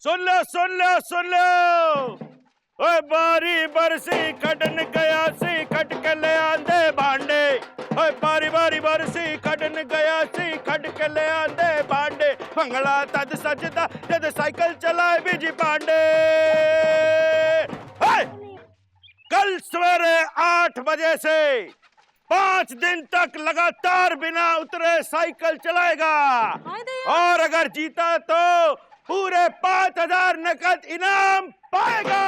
सुन लो सुन लो सुन लो। ओए बारी बरसी खटन गया सी खट के ले आंदे भांडे। ओए बारी बारी बरसी खटन गया सी खट के ले आंदे भांडे। भंगड़ा तद सजदा जद साइकिल चलाए बिजी पांडे। कल सवेरे 8 बजे से 5 दिन तक लगातार बिना उतरे साइकिल चलाएगा और अगर जीता तो पूरे 5000 नकद इनाम पाएगा।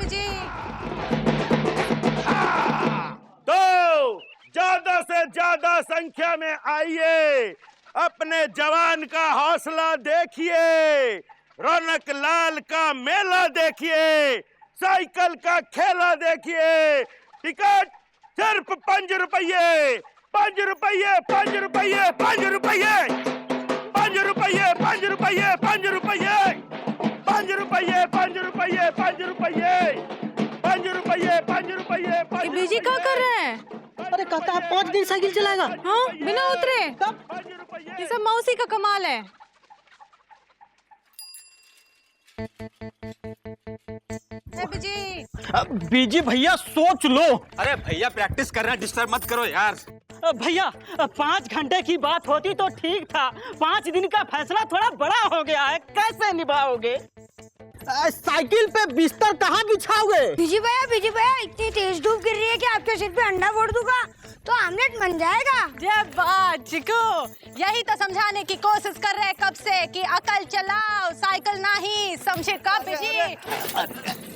जी। तो ज्यादा से ज्यादा संख्या में आइए, अपने जवान का हौसला देखिए, रौनक लाल का मेला देखिए, साइकिल का खेला देखिए। टिकट सिर्फ 5 रुपये, 5 रुपये, 5 रुपये, 5 रुपये, 5 रुपये, 5 रुपये, 5 रुपये, 5 रुपये, 5 रुपये, 5 रुपये, 5 रुपये, 5 रुपये, 5 बीजी क्या कर रहे हैं? अरे काका 5 दिन साइकिल चलाएगा? हाँ, बिना उतरे। कब? ये सब मौसी का कमाल है। बीजी। बीजी भैया सोच लो। अरे भैया प्रैक्टिस कर रहे हैं, डिस्टर्ब मत करो यार। भैया 5 घंटे की बात होती तो ठीक था, 5 दिन का फैसला थोड़ा बड़ा हो गया है, कैसे निभाओगे? साइकिल पे बिस्तर कहाँ बिछाओगे? बीजी भैया इतनी तेज धूप गिर रही है कि आपके सिर पे अंडा फोड़ दूंगा तो आमलेट बन जाएगा। जय बात चिकू, यही तो समझाने की कोशिश कर रहे हैं कब से कि अकल चलाओ, साइकिल नहीं, समझे कब बीजी?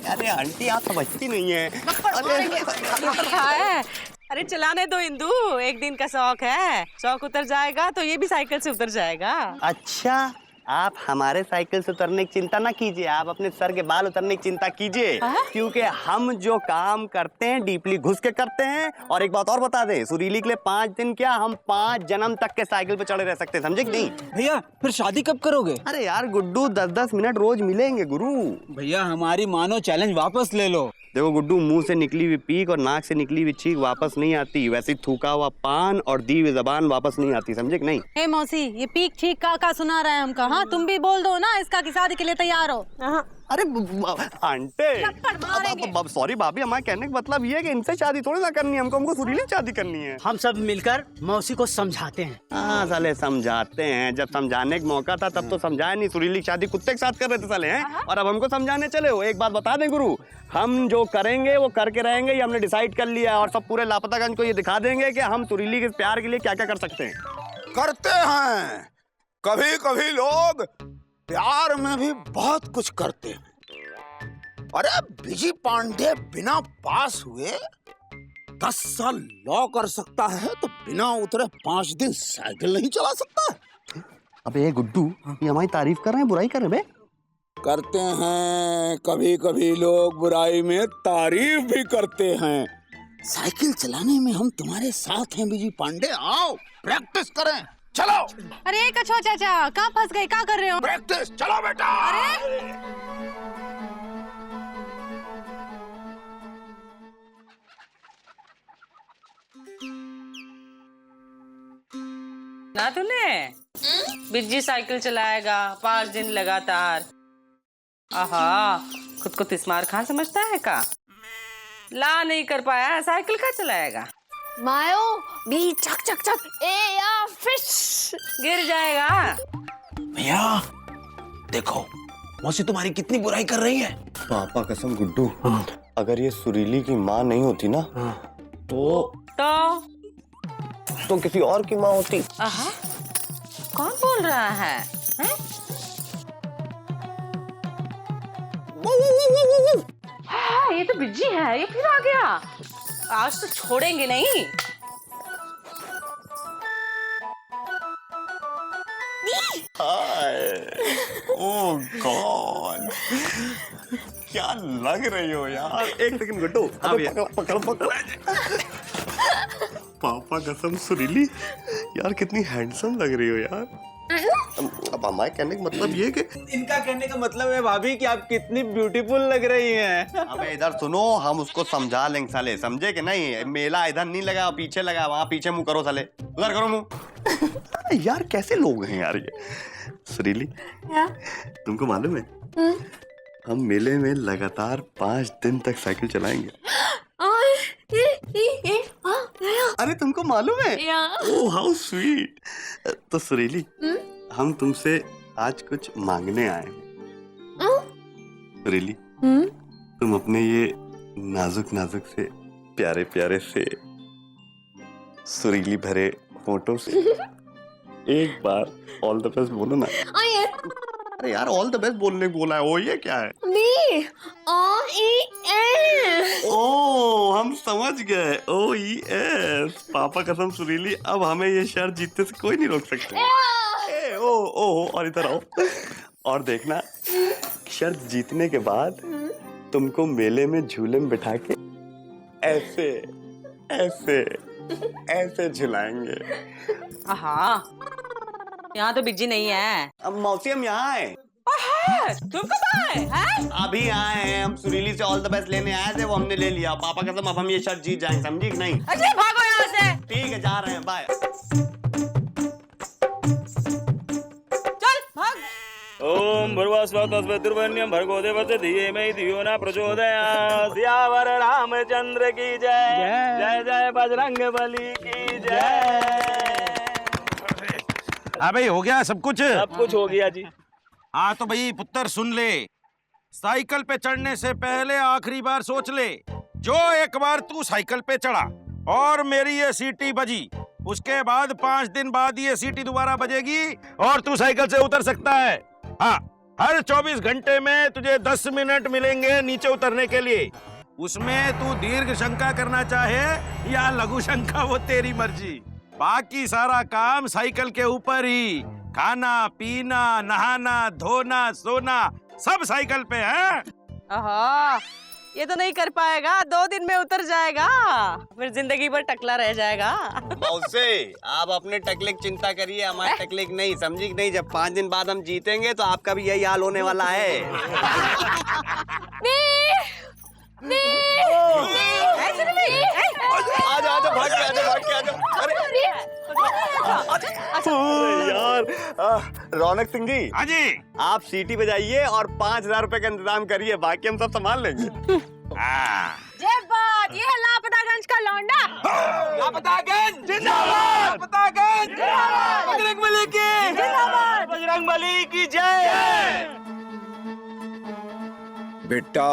अरे आंटी आप समझती नहीं है। अरे चलाने दो इंदू, एक दिन का शौक है, शौक उतर जाएगा तो ये भी साइकिल से उतर जाएगा। अच्छा, आप हमारे साइकिल से उतरने की चिंता ना कीजिए, आप अपने सर के बाल उतरने की चिंता कीजिए, क्योंकि हम जो काम करते हैं डीपली घुस के करते हैं। और एक बात और बता दें, सुरीली के लिए 5 दिन क्या, हम 5 जन्म तक के साइकिल पे चढ़े रह सकते हैं, समझे कि नहीं? भैया फिर शादी कब करोगे? अरे यार गुड्डू, 10-10 मिनट रोज मिलेंगे गुरु। भैया हमारी मानो चैलेंज वापस ले लो। देखो गुड्डू, मुंह से निकली हुई पीक और नाक से निकली हुई चीख वापस नहीं आती, वैसे थूका हुआ पान और दी हुई जबान वापस नहीं आती, समझे कि नहीं? हे मौसी, ये पीक ठीक का सुना रहा है हमका। हाँ, तुम भी बोल दो ना इसका कि शादी के लिए तैयार हो। अरे आंटे, सॉरी भाभी, हमारे कहने का मतलब ये है कि इनसे शादी थोड़ी ना करनी है, हमको सुरीली शादी करनी है। हम सब मिलकर मौसी को समझाते हैं। हाँ साले समझाते हैं, जब समझाने का मौका था तब तो समझाया नहीं, सुरीली की शादी कुत्ते के साथ कर रहे थे साले हैं, और अब हमको समझाने चले हो। एक बात बता दें गुरु, हम जो करेंगे वो करके रहेंगे, ये हमने डिसाइड कर लिया, और सब पूरे लापतागंज को ये दिखा देंगे कि हम सुरीली के प्यार के लिए क्या क्या कर सकते हैं। करते हैं, कभी कभी लोग प्यार में भी बहुत कुछ करते हैं। अरे बीजी पांडे बिना पास हुए 10 साल लॉ कर सकता है, तो बिना उतरे 5 दिन साइकिल नहीं चला सकता। अबे ये गुड्डू, ये हमारी तारीफ कर रहे हैं बुराई कर रहे हैं? करते हैं, कभी कभी लोग बुराई में तारीफ भी करते हैं। साइकिल चलाने में हम तुम्हारे साथ हैं बीजी पांडे, आओ प्रैक्टिस करें, चलो। अरे कछुआ चाचा, कहाँ फंस गए, क्या कर रहे हो? प्रैक्टिस, चलो बेटा। अरे ना तूने बिज्जी साइकिल चलाएगा 5 दिन लगातार। आहा, खुद को तिस्मार खान समझता है का? ला नहीं कर पाया, साइकिल का चलाएगा? मायो बी चक चक चक ए या फिश गिर जाएगा। भैया देखो, मौसी तुम्हारी कितनी बुराई कर रही है। पापा कसम गुड्डू, अगर ये सुरीली की माँ नहीं होती ना तो किसी और की माँ होती। आहा, कौन बोल रहा है? हाँ, ये तो बिज्जी है, ये फिर आ गया। आज तो छोड़ेंगे नहीं। ओह गॉड, क्या लग रही हो यार। एक सेकंड गुड्डू, पकड़ो पकड़ो। पापा कसम सुरीली, यार कितनी हैंडसम लग रही हो यार। अब हमारे कहने का मतलब ये कि इनका कहने का मतलब है भाभी कि आप कितनी ब्यूटीफुल लग रही हैं। अबे इधर सुनो, हम उसको समझा लेंगे साले, समझे कि नहीं? मेला इधर नहीं लगा, पीछे लगा, वहाँ पीछे मुंह करो साले, उधर करो मुंह। यार कैसे लोग हैं यार ये। सुरीली, तुमको मालूम है हम मेले में लगातार 5 दिन तक साइकिल चलाएंगे। अरे तुमको मालूम है? Oh how sweet. तो सुरीली, हम तुमसे आज कुछ मांगने आए हैं। सुरीली, तुम अपने ये नाजुक नाजुक से प्यारे प्यारे से सुरीली भरे फोटो से एक बार ऑल द बेस्ट बोलो ना। अरे यार ऑल द बेस्ट बोलने को बोला है, वो ये क्या है? ओ हम समझ गए, OES। पापा कसम सुरीली, अब हमें ये शर्त जीतने से कोई नहीं रोक सकता। और इधर आओ और देखना, शर्त जीतने के बाद तुमको मेले में झूले में बिठा के ऐसे ऐसे ऐसे झुलाएंगे। यहाँ तो बिज्जी नहीं है। अब मौसी हम यहाँ आए। तुम कब आए हैं? अभी आए हैं हम, सुरीली से ऑल द बेस्ट लेने आए थे, वो हमने ले लिया। पापा कसम अब हम ये शर्त जीत जाएंगे, समझी कि नहीं? अरे भागो यहाँ से। ठीक है, जा रहे हैं, बाय। चल भाग। ओम भर्गोस्वतस्वतुर्वण्यं भर्गो देवस्य धीमहि धियो न प्रचोदयात्। सियावर रामचंद्र की जय, जय जय बजरंगबली की जय। हाँ भाई, हो गया सब कुछ? सब कुछ हो गया जी। हाँ तो भाई पुत्र सुन ले, साइकिल पे चढ़ने से पहले आखिरी बार सोच ले, जो एक बार तू साइकिल पे चढ़ा और मेरी ये सीटी बजी, उसके बाद 5 दिन बाद ये सीटी दोबारा बजेगी और तू साइकिल से उतर सकता है। हाँ, हर 24 घंटे में तुझे 10 मिनट मिलेंगे नीचे उतरने के लिए। उसमें तू दीर्घ शंका करना चाहे या लघु शंका, वो तेरी मर्जी। बाकी सारा काम साइकिल के ऊपर ही, खाना पीना नहाना धोना सोना सब साइकिल पे है। ये तो नहीं कर पाएगा, 2 दिन में उतर जाएगा, फिर जिंदगी भर टकला रह जाएगा। मौसी, आप अपने टकले की चिंता करिए, हमारे टकले की नहीं, समझी कि नहीं? जब 5 दिन बाद हम जीतेंगे तो आपका भी यही हाल होने वाला है। आजा भाग के आजा। अरे यार, रौनक सिंह जी। हाँ जी। आप सीटी बजाइए और 5000 रुपए का इंतजाम करिए, बाकी हम सब संभाल लेंगे। ये बात, ये है लापतागंज का लौंडा। लापतागंज जिंदाबाद, लापतागंज जिंदाबाद, बजरंगबली की जिंदाबाद, बजरंगबली की जय। बेटा,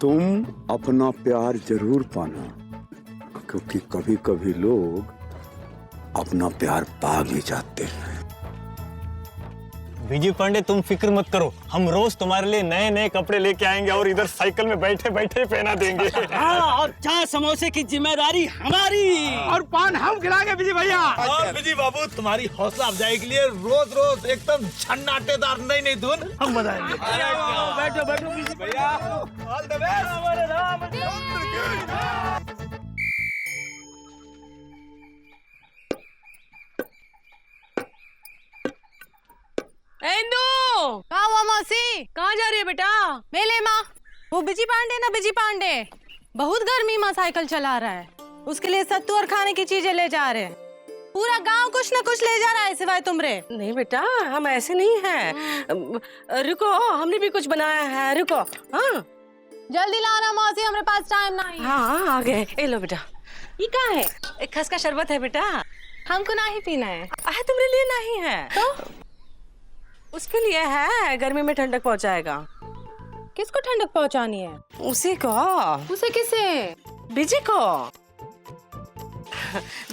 तुम अपना प्यार जरूर पाना, क्योंकि कभी कभी लोग अपना प्यार पा भी जाते हैं। विजय पांडे, तुम फिक्र मत करो, हम रोज तुम्हारे लिए नए नए कपड़े लेके आएंगे और इधर साइकिल में बैठे बैठे पहना देंगे। हाँ, और 4 समोसे की जिम्मेदारी हमारी। और पान हम खिलाएंगे विजय भैया। और विजय बाबू, तुम्हारी हौसला अफजाई के लिए रोज रोज एकदम छन्नाटेदार नई नई धुन हम बजाएंगे। बैठो बैठो विजय भैया, ऑल द बेस्ट। इंदू, कहाँ हुआ मौसी? कहाँ जा रही है बेटा? मेले माँ, वो बिजी पांडे ना, बिजी पांडे बहुत गर्मी में साइकिल चला रहा है, उसके लिए सत्तू और खाने की चीजें ले जा रहे हैं। पूरा गांव कुछ न कुछ ले जा रहा है सिवाय तुमरे। नहीं बेटा, हम ऐसे नहीं हैं। रुको, हमने भी कुछ बनाया है, रुको। हाँ जल्दी लाना मौसी, हमारे पास टाइम नहीं। हाँ आ गए। ए लो बेटा, ये क्या है? एक खस का शरबत है बेटा। हमको नहीं पीना है। तुम्हारे लिए नहीं है तो उसके लिए है, गर्मी में ठंडक पहुंचाएगा। किसको ठंडक पहुंचानी है? उसी को। उसे किसे? बिजी को।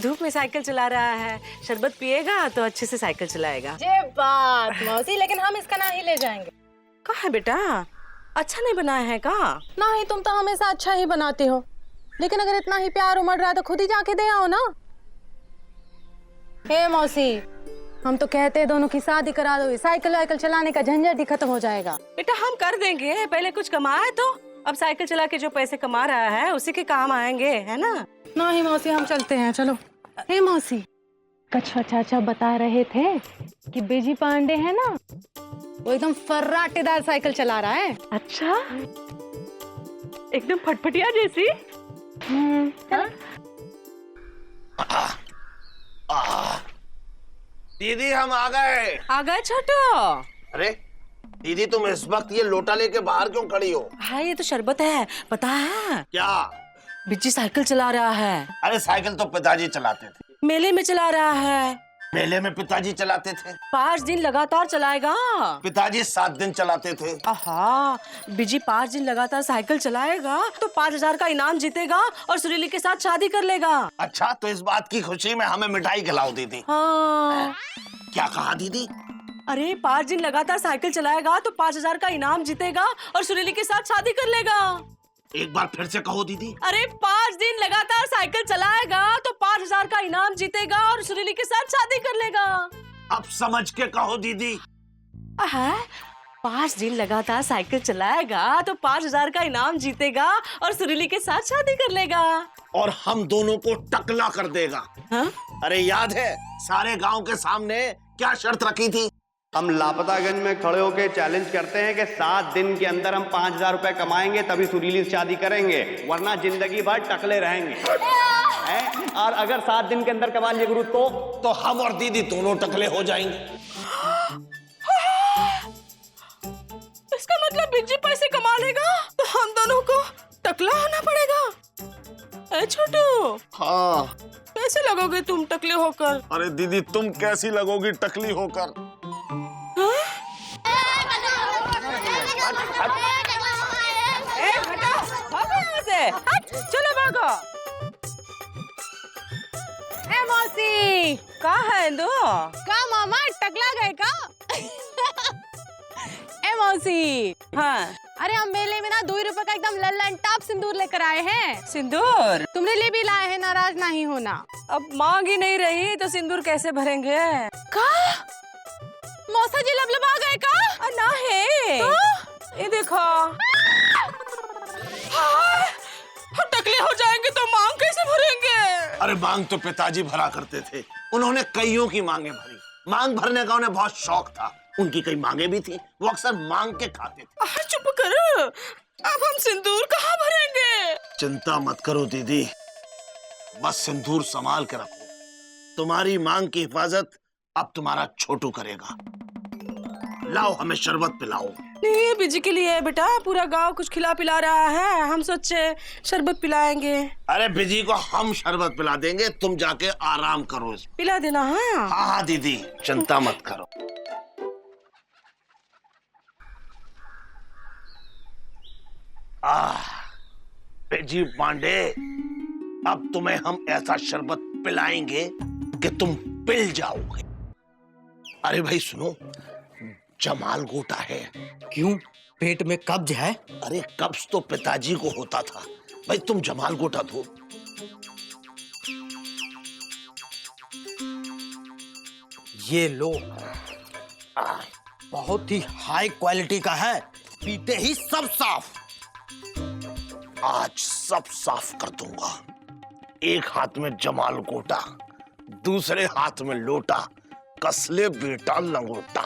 धूप में साइकिल चला रहा है, शरबत पिएगा तो अच्छे से साइकिल चलाएगा। ये बात मौसी, लेकिन हम इसका नहीं ले जाएंगे। कहाँ है बेटा? अच्छा नहीं बनाया है का? नहीं, तुम तो हमेशा अच्छा ही बनाती हो, लेकिन अगर इतना ही प्यार उमड़ रहा है तो खुद ही जाके दे आओ ना। हे मौसी, हम तो कहते हैं दोनों की शादी करा दो, साइकिल वाइकिल चलाने का झंझट ही खत्म हो जाएगा। बेटा हम कर देंगे, पहले कुछ कमाए तो। अब साइकिल चला के जो पैसे कमा रहा है उसी के काम आएंगे, है ना? नहीं मौसी, हम चलते हैं, चलो। हे मौसी, कछुआ चाचा बता रहे थे कि बिजी पांडे है ना, वो एकदम फर्राटेदार साइकिल चला रहा है। अच्छा, एकदम फटफटिया जैसी। दीदी हम आ गए। आ गए छोटू। अरे दीदी तुम इस वक्त ये लोटा लेके बाहर क्यों खड़ी हो? हाँ ये तो शरबत है, पता है? क्या? बिज्जी साइकिल चला रहा है। अरे साइकिल तो पिताजी चलाते थे। मेले में चला रहा है। मेले में पिताजी चलाते थे। 5 दिन लगातार चलाएगा। पिताजी 7 दिन चलाते थे। आहा, बिजी 5 दिन लगातार साइकिल चलाएगा तो 5000 का इनाम जीतेगा और सुरीली के साथ शादी कर लेगा। अच्छा, तो इस बात की खुशी में हमें मिठाई खिलाओ दीदी। हाँ। क्या कहा दीदी? अरे 5 दिन लगातार साइकिल चलाएगा तो 5000 का इनाम जीतेगा और सुरीली के साथ शादी कर लेगा। एक बार फिर से कहो दीदी। अरे 5 दिन लगातार साइकिल चलाएगा तो 5000 का इनाम जीतेगा और सुरीली के साथ शादी कर लेगा। अब समझ के कहो दीदी। 5 दिन लगातार साइकिल चलाएगा तो 5000 का इनाम जीतेगा और सुरीली के साथ शादी कर लेगा। और हम दोनों को टकला कर देगा। हाँ? अरे याद है सारे गांव के सामने क्या शर्त रखी थी? हम लापतागंज में खड़े होकर चैलेंज करते हैं कि 7 दिन के अंदर हम 5000 रुपए कमाएंगे तभी सुरीली से शादी करेंगे, वरना जिंदगी भर टकले रहेंगे। और अगर 7 दिन के अंदर कमा लिए गुरु तो हम और दीदी दोनों टकले हो जाएंगे। इसका मतलब बिज्जी पैसे कमा लेगा तो हम दोनों को टकला होना पड़ेगा। ए छोटू। हाँ। कैसे लगोगे तुम टकले होकर? अरे दीदी तुम कैसी लगोगी टकली होकर? चलो भागो। ए मौसी, का है दो? का मामा टकला गए का? ए मौसी। हाँ। अरे हम मेले में ना 2 रुपए का एकदम लल्लन टॉप सिंदूर लेकर आए हैं। सिंदूर? तुमने लिए भी लाए हैं, नाराज नहीं होना। अब मांग ही नहीं रही तो सिंदूर कैसे भरेंगे? का? मौसा जी लबलबा गए का? ना है तो? ये देखो। टकले हो जाएंगे तो मांग कैसे भरेंगे? अरे मांग तो पिताजी भरा करते थे, उन्होंने कईयों की मांगे भरी। मांग भरने का उन्हें बहुत शौक था, उनकी कई मांगे भी थी, वो अक्सर मांग के खाते थे। चुप करो, अब हम सिंदूर कहाँ भरेंगे? चिंता मत करो दीदी, बस सिंदूर संभाल के रखो। तुम्हारी मांग की हिफाजत अब तुम्हारा छोटू करेगा। लाओ हमें शरबत पिलाओ। नहीं बिजी के लिए है बेटा, पूरा गांव कुछ खिला पिला रहा है, हम सोचे शरबत पिलाएंगे। अरे बिजी को हम शरबत पिला देंगे, तुम जाके आराम करो। पिला देना। हाँ हाँ दीदी चिंता मत करो। बिजी पांडे, अब तुम्हें हम ऐसा शरबत पिलाएंगे कि तुम पिल जाओगे। अरे भाई सुनो, जमाल गोटा है। क्यों, पेट में कब्ज है? अरे कब्ज तो पिताजी को होता था, भाई तुम जमाल गोटा दो। ये लो, बहुत ही हाई क्वालिटी का है, पीते ही सब साफ। आज सब साफ कर दूंगा। एक हाथ में जमाल गोटा, दूसरे हाथ में लोटा, कसले बेटा लंगोटा।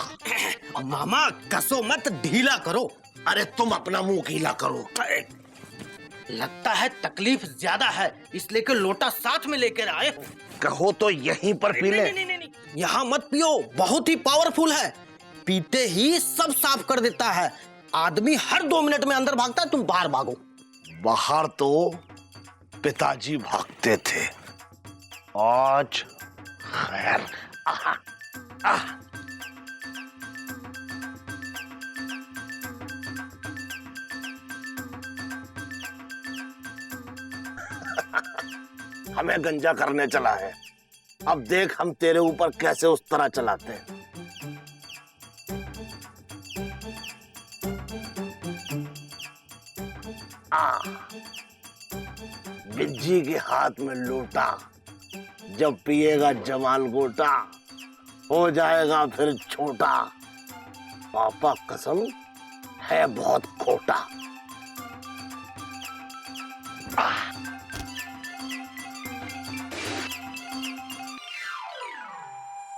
मामा कसो मत, ढीला करो। अरे तुम अपना मुंह गीला करो। लगता है तकलीफ ज्यादा है, इसलिए कि लोटा साथ में लेकर आए हो। कहो तो यहीं पर पी ले। नहीं, यहाँ मत पियो, बहुत ही पावरफुल है, पीते ही सब साफ कर देता है। आदमी हर 2 मिनट में अंदर भागता है, तुम बाहर भागो। बाहर तो पिताजी भागते थे, आज खैर। हमें गंजा करने चला है, अब देख हम तेरे ऊपर कैसे उस तरह चलाते हैं। बिज्जी के हाथ में लोटा, जब पिएगा जमाल गोटा हो जाएगा फिर छोटा। पापा कसम है बहुत खोटा।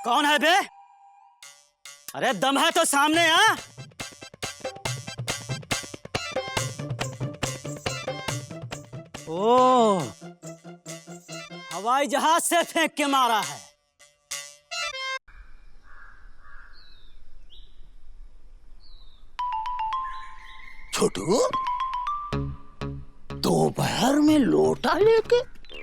कौन है बे? अरे दम है तो सामने आ। ओ, हवाई जहाज से फेंक के मारा है। छोटू, दोपहर में लोटा लेके?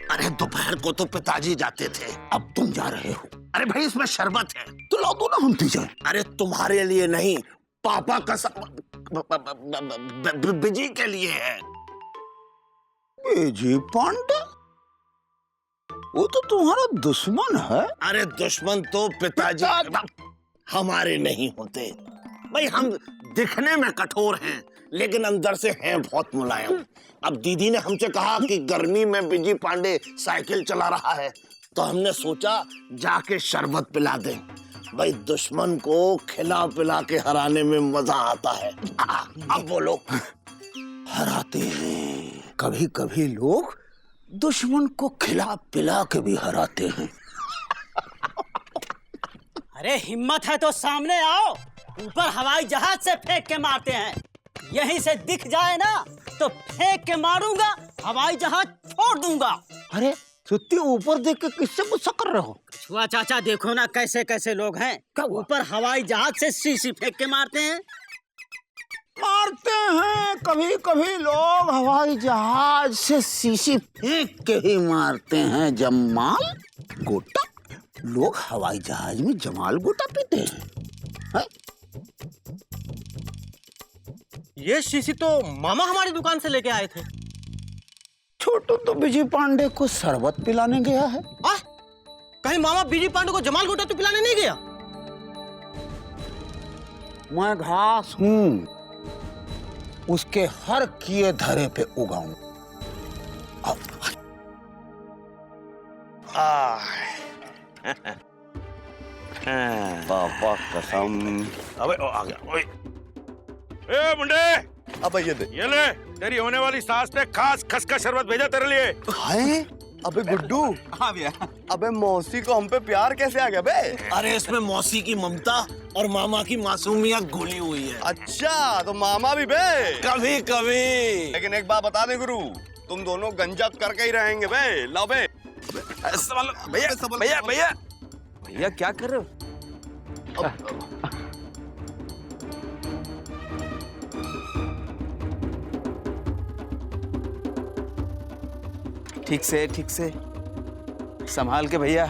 अरे दोपहर को तो पिताजी जाते थे, अब तुम जा रहे हो। अरे भाई इसमें शरबत है, तो ला दो ना, हम पी जाए। अरे तुम्हारे लिए नहीं, पापा का बिजी के लिए है। बिजी पांडे? वो तो तुम्हारा दुश्मन है। अरे दुश्मन तो पिताजी हमारे नहीं होते भाई। हम दिखने में कठोर हैं लेकिन अंदर से हैं बहुत मुलायम। अब दीदी ने हमसे कहा कि गर्मी में बिजी पांडे साइकिल चला रहा है, तो हमने सोचा जाके शरबत पिला दें। भाई दुश्मन को खिला पिला के हराने में मजा आता है। अब बोलो। हराते हैं, कभी कभी लोग दुश्मन को खिला पिला के भी हराते हैं। अरे हिम्मत है तो सामने आओ। ऊपर हवाई जहाज से फेंक के मारते हैं, यहीं से दिख जाए ना तो फेंक के मारूंगा, हवाई जहाज छोड़ दूंगा। अरे सुत्ती ऊपर देख के किससे गुस्सा कर रहे हो? छुआ चाचा देखो ना कैसे कैसे लोग हैं। ऊपर हवाई जहाज से शीशी फेंक के मारते हैं। मारते हैं, कभी कभी लोग हवाई जहाज से शीशी फेंक के ही मारते हैं। जमाल गोटा, लोग हवाई जहाज में जमाल गोटा पीते हैं। ये शीशी तो मामा हमारी दुकान से लेके आए थे। छोटू तो बिजी पांडे को शरबत पिलाने गया है। कहीं मामा बिजी पांडे को जमाल गोटा तो पिलाने नहीं गया? मैं घास हूँ, उसके हर किए धरे पे उगाऊं। पापा कसम। अबे आ गया। ओए ए मुंडे, अब ये दे। ये ले, तेरी होने वाली सास ने खास खसखस शरबत भेजा तेरे लिए। हाय, अबे गुड्डू। हाँ भैया। अबे मौसी को हम पे प्यार कैसे आ गया बे? अरे इसमें मौसी की ममता और मामा की मासूमियत घुली हुई है। अच्छा, तो मामा भी बे? कभी कभी। लेकिन एक बात बता दे गुरु, तुम दोनों गंजा करके ही रहेंगे बे। लो बे। भैया भैया भैया भैया क्या कर रहे हो? ठीक से संभाल के भैया।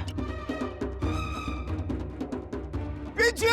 पीछे